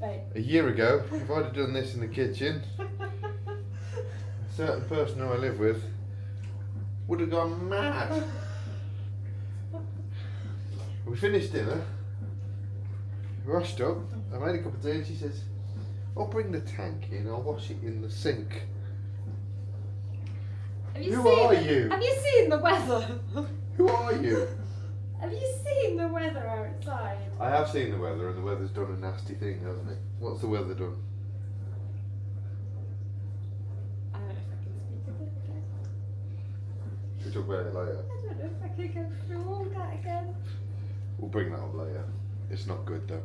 A year ago, if I'd have done this in the kitchen, a certain person who I live with would have gone mad. We finished dinner, rushed up, I made a cup of tea and she says, I'll bring the tank in, I'll wash it in the sink. Who are you? Have you seen the weather? Who are you? Have you seen the weather outside? I have seen the weather, and the weather's done a nasty thing, hasn't it? What's the weather done? I don't know if I can speak of it again. Should we talk about it later? I don't know if I can go through all that again. We'll bring that up later. It's not good though.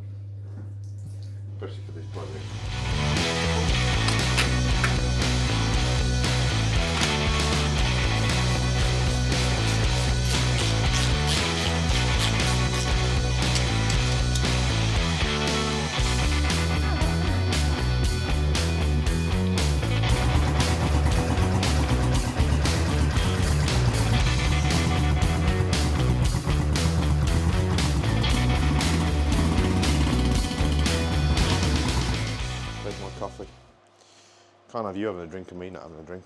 Especially for this project. Coffee. Can't have you having a drink and me not having a drink.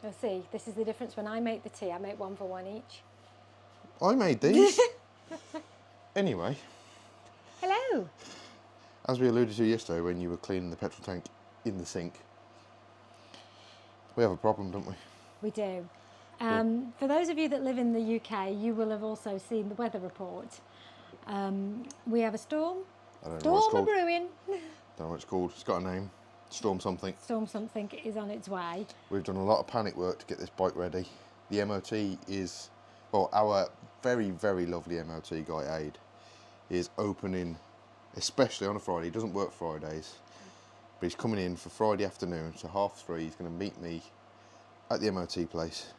You'll see, this is the difference. When I make the tea, I make one for one each. I made these. Anyway. Hello. As we alluded to yesterday when you were cleaning the petrol tank in the sink, we have a problem, don't we? We do. For those of you that live in the UK, you will have also seen the weather report. We have a storm. I don't know what it's Storm called. brewing. Don't know what it's called. It's got a name. Storm something. Storm something is on its way. We've done a lot of panic work to get this bike ready. The MOT is, well, our very, very lovely MOT guy, Aid, is opening, especially on a Friday. He doesn't work Fridays, but he's coming in for Friday afternoon, so 3:30. He's going to meet me at the MOT place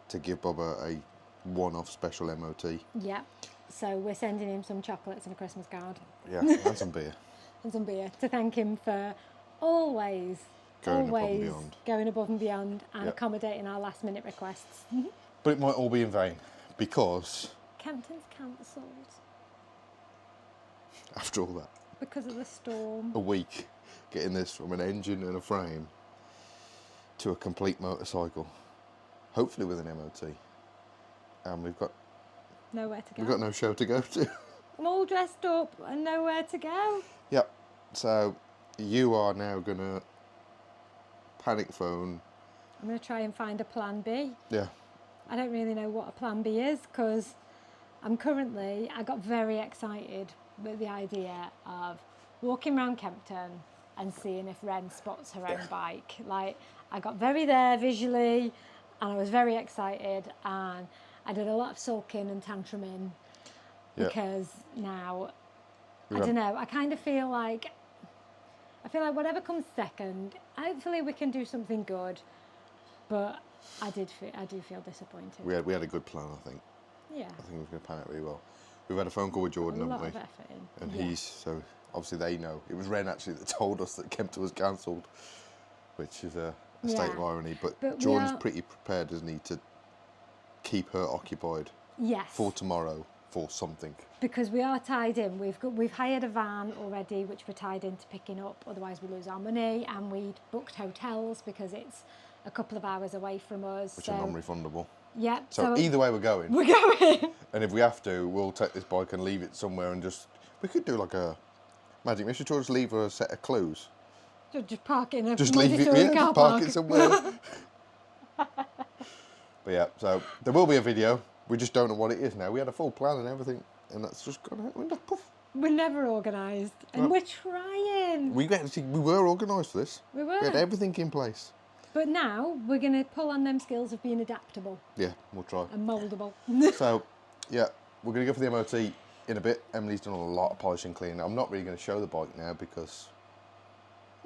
to give Bubba a one-off special MOT. Yeah. So we're sending him some chocolates and a Christmas card. Yeah, and some beer. And some beer to thank him for always Going above and beyond. Going above and beyond and Yep. accommodating our last minute requests. But it might all be in vain, because Kempton's cancelled after all that, because of the storm. a week getting this from an engine and a frame to a complete motorcycle, hopefully with an MOT, and we've got Nowhere to go. we've got no show to go to. I'm all dressed up and nowhere to go. Yep. So you are now gonna panic phone. I'm going to try and find a plan B. Yeah. I don't really know what a plan B is because I got very excited with the idea of walking around Kempton and seeing if Wren spots her own bike. Like, I got very there visually and I was very excited, and I did a lot of sulking and tantruming because now, I don't know, I kind of feel like whatever comes second, hopefully we can do something good, but I do feel disappointed. We had a good plan, I think. Yeah. I think we're going to pan out really well. We've had a phone call with Jordan, A lot haven't we? of effort in. And Yeah. so obviously they know. It was Wren actually that told us that Kempton was cancelled, which is a state of irony. But Jordan's pretty prepared, isn't he, to keep her occupied Yes. for tomorrow for something. Because we are tied in. We've hired a van already, which we're tied into picking up. Otherwise, we lose our money, and we'd booked hotels because it's a couple of hours away from us. Which are non-refundable. Yeah. So either way, we're going. We're going. And if we have to, we'll take this bike and leave it somewhere and just. We could do like a magic mission tour. Just leave her a set of clues. Just park it in a Just leave it. multi-story Yeah, car just park park. it somewhere. But yeah, so there will be a video. We just don't know what it is now. We had a full plan and everything, and that's just gone out the window. Poof. We're never organised, and we're trying. We were organised for this. We were. We had everything in place. But now we're going to pull on them skills of being adaptable Yeah, we'll try. and mouldable. So, yeah, we're going to go for the MOT in a bit. Emily's done a lot of polishing, cleaning. I'm not really going to show the bike now because...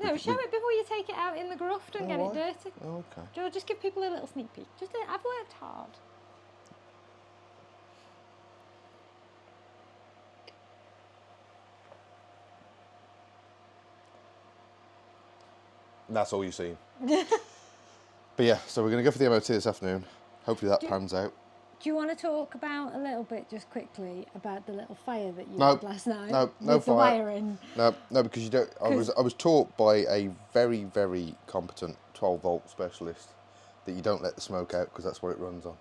No, show it before you take it out in the gruff. Don't get it dirty. Oh, okay. Joe, just give people a little sneak peek. I've worked hard. And that's all you've seen. But yeah, so we're going to go for the MOT this afternoon. Hopefully that pans out. Do you want to talk about a little bit, just quickly, about the little fire that you No, had last night? no with the fire. wiring. No, because you don't. I was taught by a very, very competent 12-volt specialist that you don't let the smoke out because that's what it runs on.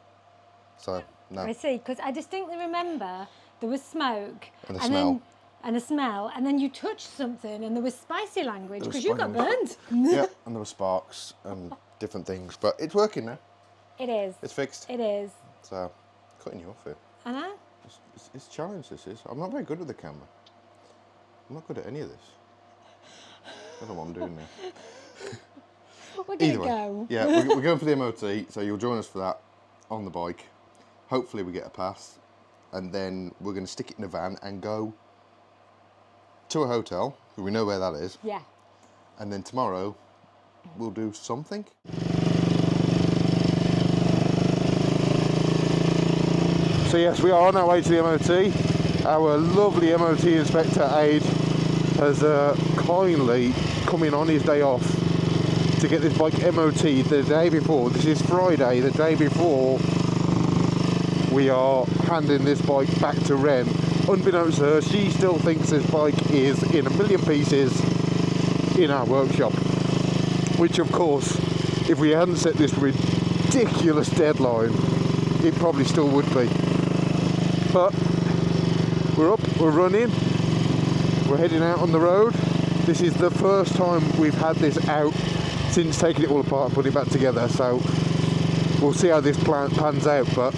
So no. I see, because I distinctly remember there was smoke And a smell. and a smell, and then you touched something and there was spicy language There was because you got spicy burnt. Yeah, and there were sparks and different things, but it's working now. It is. It's fixed. It is. So cutting you off here. I know. It's a challenge. This is. I'm not very good with the camera. I'm not good at any of this. I don't know what I'm doing now. We're going Either to way, go. yeah, we're going for the MOT, so you'll join us for that on the bike. Hopefully we get a pass, and then we're going to stick it in a van and go to a hotel. We know where that is. Yeah. And then tomorrow we'll do something. So yes, we are on our way to the MOT. Our lovely MOT inspector Aid has kindly come in on his day off to get this bike MOT'd the day before. This is Friday, the day before we are handing this bike back to Wren. Unbeknownst to her, she still thinks this bike is in a million pieces in our workshop. Which of course, if we hadn't set this ridiculous deadline, it probably still would be. But we're up, we're running, we're heading out on the road. This is the first time we've had this out since taking it all apart and putting it back together, so we'll see how this pans out. But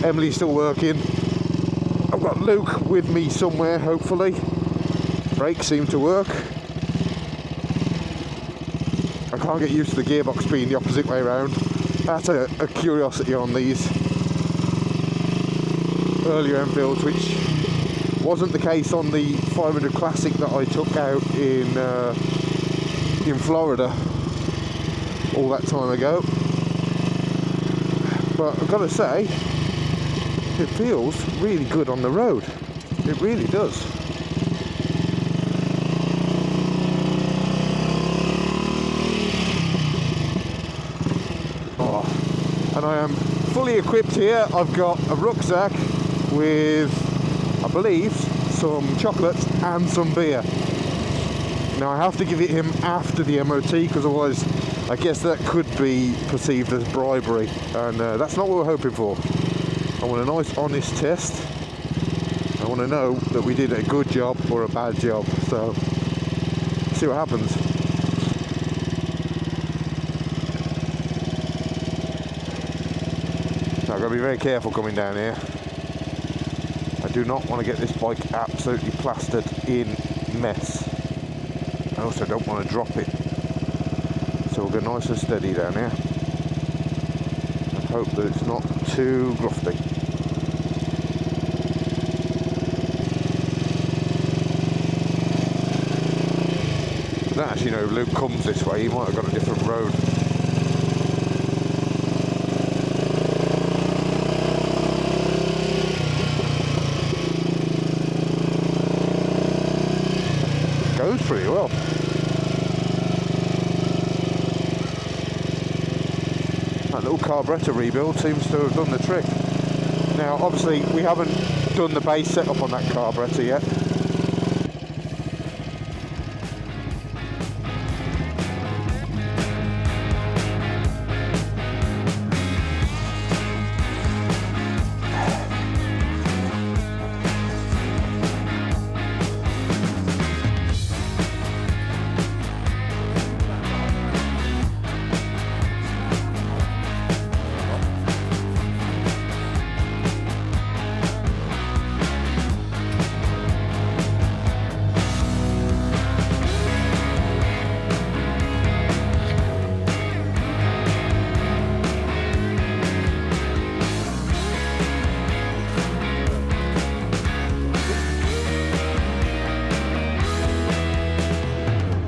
Emily's still working. I've got Luke with me somewhere, hopefully. Brakes seem to work. I can't get used to the gearbox being the opposite way around. That's a curiosity on these earlier Enfields, which wasn't the case on the 500 Classic that I took out in Florida all that time ago. But I've got to say, it feels really good on the road. It really does. And I am fully equipped here. I've got a rucksack with, I believe, some chocolates and some beer. Now I have to give it him after the MOT because otherwise I guess that could be perceived as bribery, and that's not what we're hoping for. I want a nice honest test. I want to know that we did a good job or a bad job, so see what happens. I've got to be very careful coming down here. I do not want to get this bike absolutely plastered in mess. I also don't want to drop it. So we'll go nice and steady down here and hope that it's not too grufty. I don't actually know if Luke comes this way, he might have got a different road. Goes pretty well. That little carburettor rebuild seems to have done the trick. Now obviously we haven't done the base setup on that carburettor yet.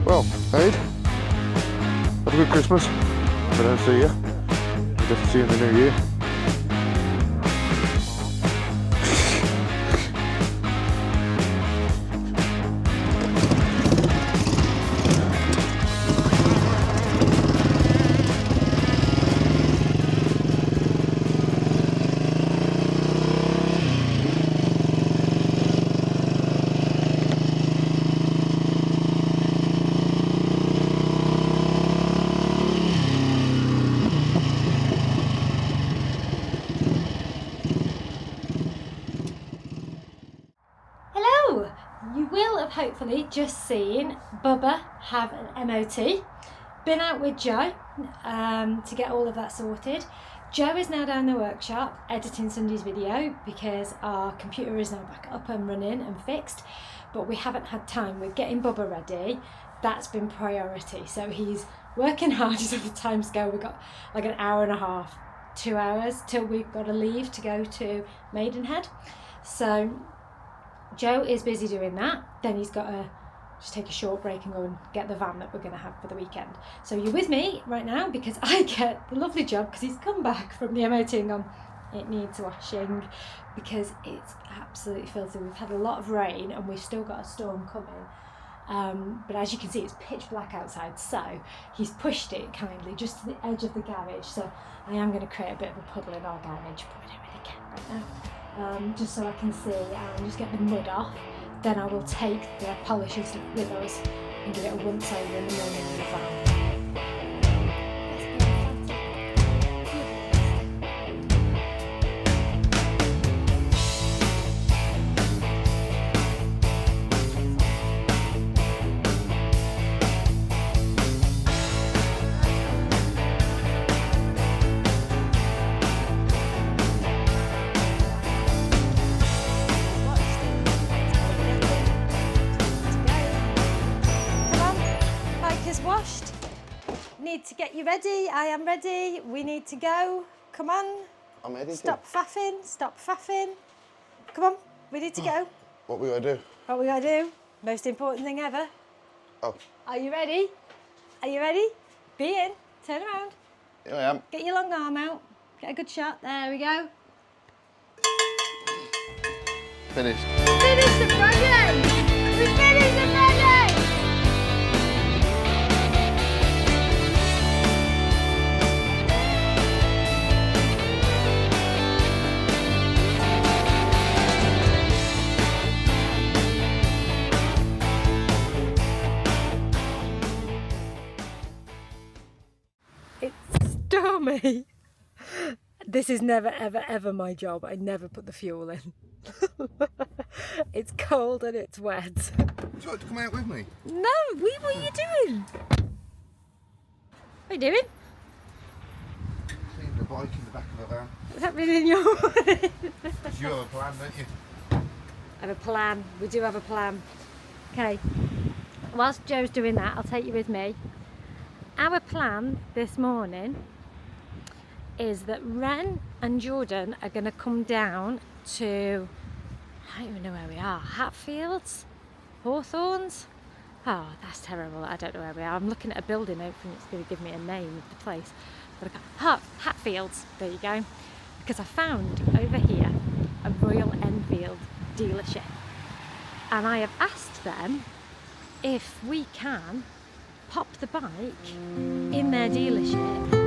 Well, Aid, have a good Christmas. If I don't see you, I'll get to see you in the new year. have hopefully just seen Bubba have an MOT. Been out with Joe to get all of that sorted. Joe is now down in the workshop editing Sunday's video because our computer is now back up and running and fixed, but we haven't had time. We're getting Bubba ready. That's been priority. So he's working hard as the time scale. We've got like an hour and a half, 2 hours till we've got to leave to go to Maidenhead. So Joe is busy doing that. Then he's got to just take a short break and go and get the van that we're going to have for the weekend. So you're with me right now because I get the lovely job because he's come back from the MOT and gone, it needs washing because it's absolutely filthy. We've had a lot of rain and we've still got a storm coming. But as you can see, it's pitch black outside. So he's pushed it kindly just to the edge of the garage. So I am going to create a bit of a puddle in our garage, but we don't really care right now. Just so I can see and just get the mud off. Then I will take the polish and stuff with us and give it a once over in the morning in the van. Washed. Need to get you ready. I am ready. We need to go. Come on. I'm ready. Stop faffing. Stop faffing. Come on. We need to go. What we gotta do? What we gotta do? Most important thing ever. Oh. Are you ready? Are you ready? Be in. Turn around. Here I am. Get your long arm out. Get a good shot. There we go. Finished. Finish the project. We finished the project. Stormy. This is never ever ever my job. I never put the fuel in. It's cold and it's wet. Do you want to come out with me? No, what are you doing? What are you doing? Leaving the bike in the back of the van. What's happening in your morning? You have a plan, don't you? I have a plan. We do have a plan. Okay. Whilst Joe's doing that, I'll take you with me. Our plan this morning is that Wren and Jordan are going to come down to, I don't even know where we are, Hatfields? Hawthorns? Oh, that's terrible. I don't know where we are. I'm looking at a building, hoping it's going to give me a name of the place. But I can't. Hatfields, there you go. Because I found over here a Royal Enfield dealership. And I have asked them if we can pop the bike in their dealership.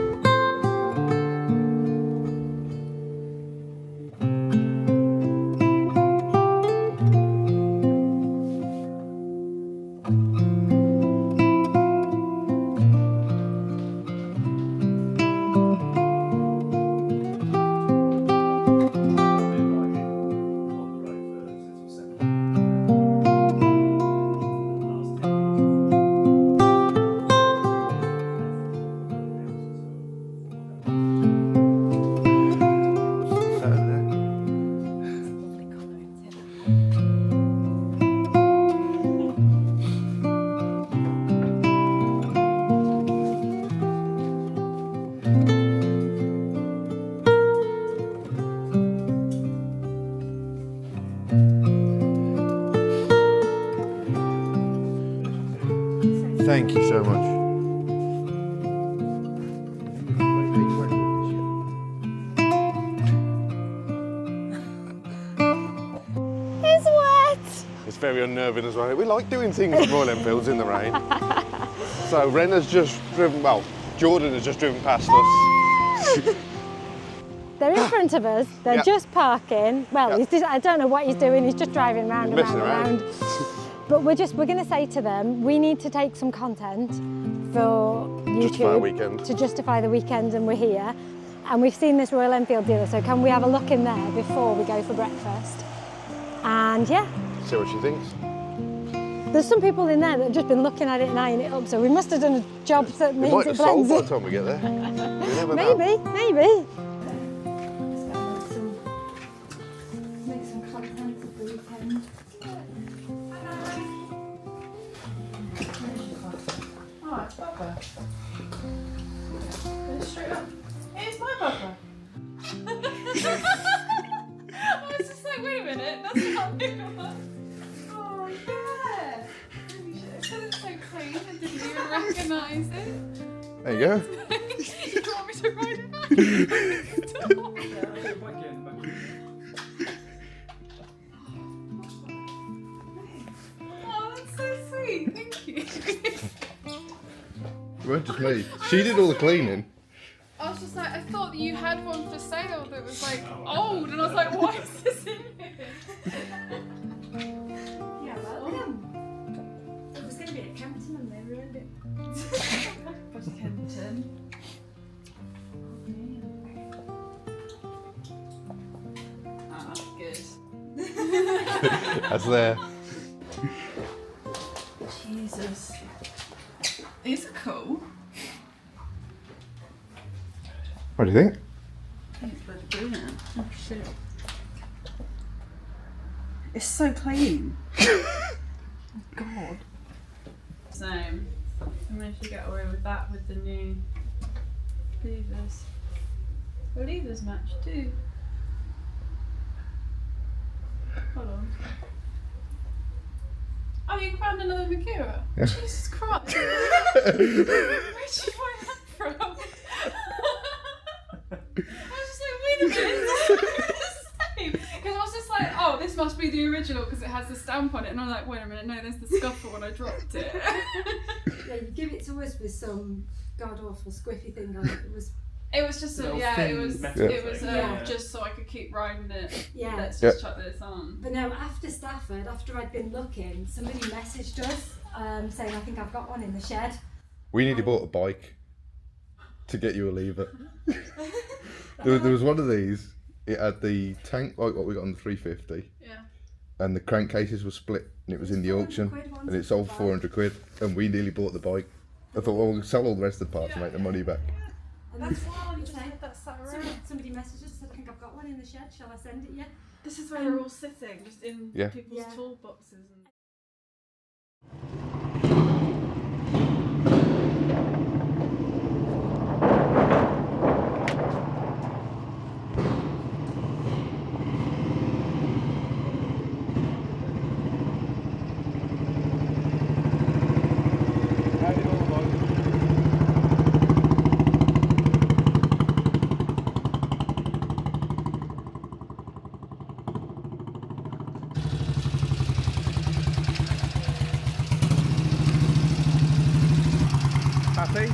Thank you so much. It's wet! It's very unnerving as well. We like doing things with Royal Enfields in the rain. So Wren has just driven, well, Jordan has just driven past us. They're in front of us, they're Yep. just parking. Well, Yep. he's just, I don't know what he's doing, he's just driving round and Messing round and around. round. But we're going to say to them, we need to take some content for YouTube Justify a weekend. to justify the weekend, and we're here. And we've seen this Royal Enfield dealer, so can we have a look in there before we go for breakfast? And yeah. See what she thinks. There's some people in there that have just been looking at it and eyeing it up, so we must have done a job that It means might it have sold blends by in. the time we get there. You never know. Maybe. Make some content for the weekend. Oh, it's Bubba. Go straight up. It's my Bubba. I was just like, wait a minute, that's not Nicola. Oh, yeah. Holy shit, because it's so clean, I didn't even recognise it. There you go. You want me to ride it back? Stop. Oh, that's so sweet, thank you. It weren't just me. She did all the cleaning. I was just like, I thought that you had one for sale that was like old, and I was like, why is this in here? Yeah, welcome. It was going to be at Kempton and they ruined it. What's Kempton? Ah, good. That's there. Jesus. These are cool. What do you think? I think it's bloody brilliant. Oh shit. It's so clean. Oh god. Same. I managed to get away with that with the new levers. The levers match too. Hold on. Oh, you found another Makura? Yeah. Jesus Christ. Where'd you find that from? I was just like, wait a minute, it's the same. Because I was just like, oh, this must be the original because it has the stamp on it. And I'm like, wait a minute, no, there's the scuffle when I dropped it. Yeah, you give it to us with some god awful squiffy thing on it. It was just, Little yeah, thin it was metal it was thing. just so I could keep riding it. Yeah. Let's just chuck this on. But no, after Stafford, after I'd been looking, somebody messaged us saying, I think I've got one in the shed. We nearly bought a bike to get you a lever. there was one of these. It had the tank like what we got on the 350, Yeah. and the crankcases were split, and it was in the auction, and it sold 400 quid, and we nearly bought the bike. I thought, well, we'll sell all the rest of the parts and make the money back. And that's what I'm saying. That's that around. Somebody messaged us, said, I think I've got one in the shed, shall I send it you? This is where they're all sitting, just in Yeah. people's Yeah. toolboxes. And... Happy?